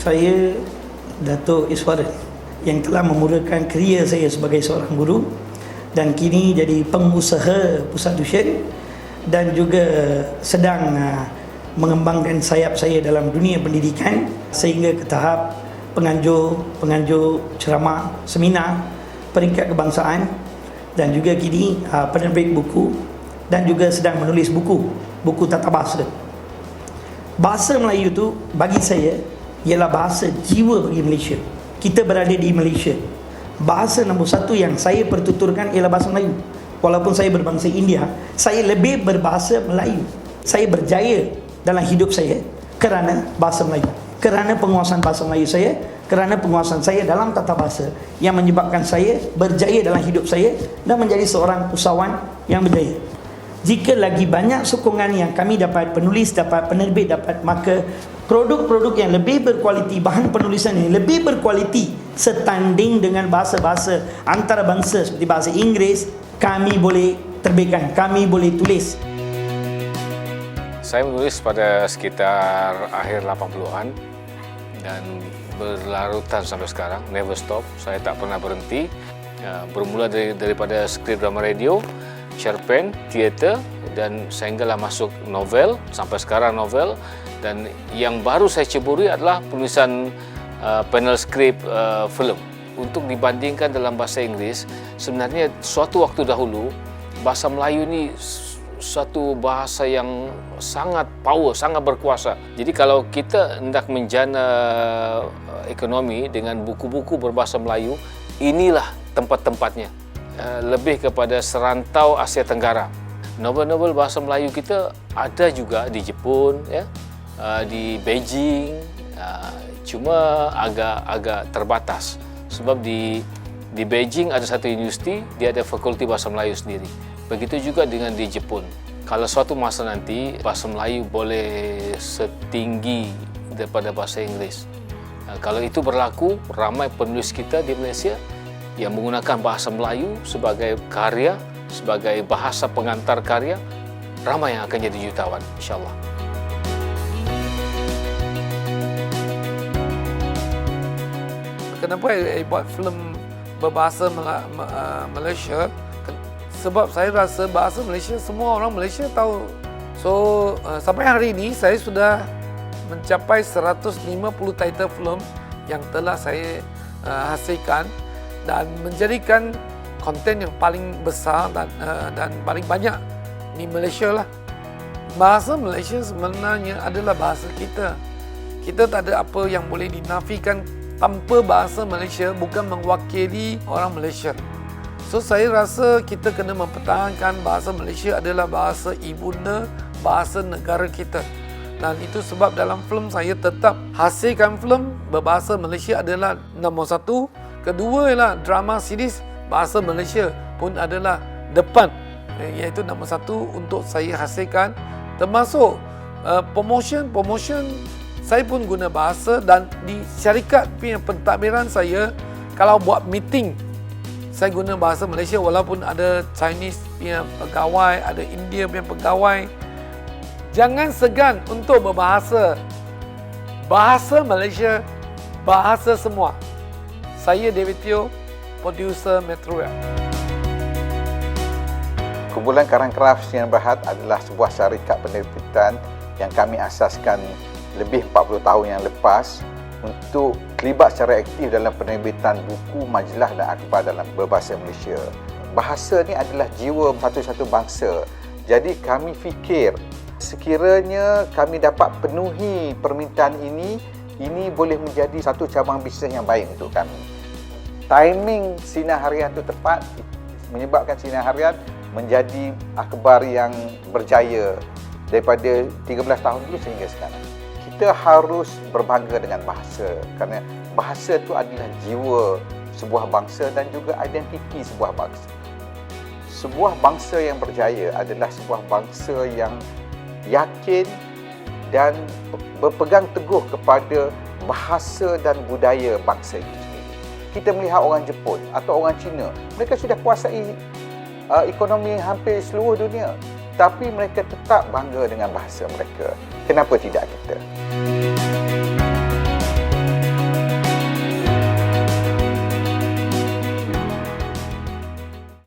Saya Dato' Iswaran yang telah memulakan kerjaya saya sebagai seorang guru dan kini jadi pengusaha pusat tuition dan juga sedang mengembangkan sayap saya dalam dunia pendidikan sehingga ke tahap penganjur ceramah, seminar, peringkat kebangsaan dan juga kini penerbit buku dan juga sedang menulis buku tata bahasa. Bahasa Melayu tu bagi saya ialah bahasa jiwa bagi Malaysia. Kita berada di Malaysia. Bahasa nombor satu yang saya pertuturkan ialah bahasa Melayu. Walaupun saya berbangsa India, saya lebih berbahasa Melayu. Saya berjaya dalam hidup saya kerana bahasa Melayu, kerana penguasaan bahasa Melayu saya, kerana penguasaan saya dalam tata bahasa yang menyebabkan saya berjaya dalam hidup saya dan menjadi seorang usahawan yang berjaya. Jika lagi banyak sokongan yang kami dapat, penulis dapat, penerbit dapat, maka produk-produk yang lebih berkualiti, bahan penulisan yang lebih berkualiti setanding dengan bahasa-bahasa antarabangsa seperti bahasa Inggeris, kami boleh terbitkan, kami boleh tulis. Saya menulis pada sekitar akhir 80-an dan berlarutan sampai sekarang, never stop. Saya tak pernah berhenti. Bermula daripada skrip drama radio, cerpen, teater dan sehinggalah masuk novel, sampai sekarang novel. Dan yang baru saya ceburi adalah penulisan panel skrip filem. Untuk dibandingkan dalam bahasa Inggeris, sebenarnya suatu waktu dahulu bahasa Melayu ni satu bahasa yang sangat power, sangat berkuasa. Jadi kalau kita hendak menjana ekonomi dengan buku-buku berbahasa Melayu, inilah tempat-tempatnya. Lebih kepada serantau Asia Tenggara. Novel-novel bahasa Melayu kita ada juga di Jepun, ya, di Beijing, cuma agak terbatas. Sebab di Beijing ada satu universiti, dia ada fakulti bahasa Melayu sendiri. Begitu juga dengan di Jepun. Kalau suatu masa nanti bahasa Melayu boleh setinggi daripada bahasa Inggeris. Kalau itu berlaku, ramai penulis kita di Malaysia yang menggunakan bahasa Melayu sebagai karya, sebagai bahasa pengantar karya, ramai yang akan jadi jutawan, insyaAllah. Kenapa saya buat filem berbahasa Malaysia? Sebab saya rasa bahasa Malaysia, semua orang Malaysia tahu. So, sampai hari ini saya sudah mencapai 150 title filem yang telah saya hasilkan dan menjadikan konten yang paling besar dan paling banyak di Malaysia lah. Bahasa Malaysia sebenarnya adalah bahasa kita. Kita tak ada apa yang boleh dinafikan tanpa bahasa Malaysia, bukan mewakili orang Malaysia. So saya rasa kita kena mempertahankan bahasa Malaysia adalah bahasa ibunda, bahasa negara kita. Dan itu sebab dalam filem saya tetap hasilkan filem berbahasa Malaysia adalah nombor satu. Kedua ialah drama series bahasa Malaysia pun adalah depan, iaitu nombor satu untuk saya hasilkan. Termasuk promotion saya pun guna bahasa, dan di syarikat punya pentadbiran saya kalau buat meeting saya guna bahasa Malaysia walaupun ada Chinese punya pegawai, ada India punya pegawai. Jangan segan untuk berbahasa. Bahasa Malaysia, bahasa semua. Saya David Teo, producer Metro. Kumpulan Karang Krafts Sinar Berhad adalah sebuah syarikat penerbitan yang kami asaskan lebih 40 tahun yang lepas untuk terlibat secara aktif dalam penerbitan buku, majalah dan akhbar dalam berbahasa Malaysia. Bahasa ni adalah jiwa satu-satu bangsa. Jadi kami fikir sekiranya kami dapat penuhi permintaan ini boleh menjadi satu cabang bisnes yang baik untuk kami. Timing Sinar Harian itu tepat menyebabkan Sinar Harian menjadi akhbar yang berjaya daripada 13 tahun dulu sehingga sekarang. Kita harus berbangga dengan bahasa kerana bahasa itu adalah jiwa sebuah bangsa dan juga identiti sebuah bangsa. Sebuah bangsa yang berjaya adalah sebuah bangsa yang yakin dan berpegang teguh kepada bahasa dan budaya bangsa itu sendiri. Kita melihat orang Jepun atau orang Cina, mereka sudah kuasai ekonomi hampir seluruh dunia, tapi mereka tetap bangga dengan bahasa mereka. Kenapa tidak kita?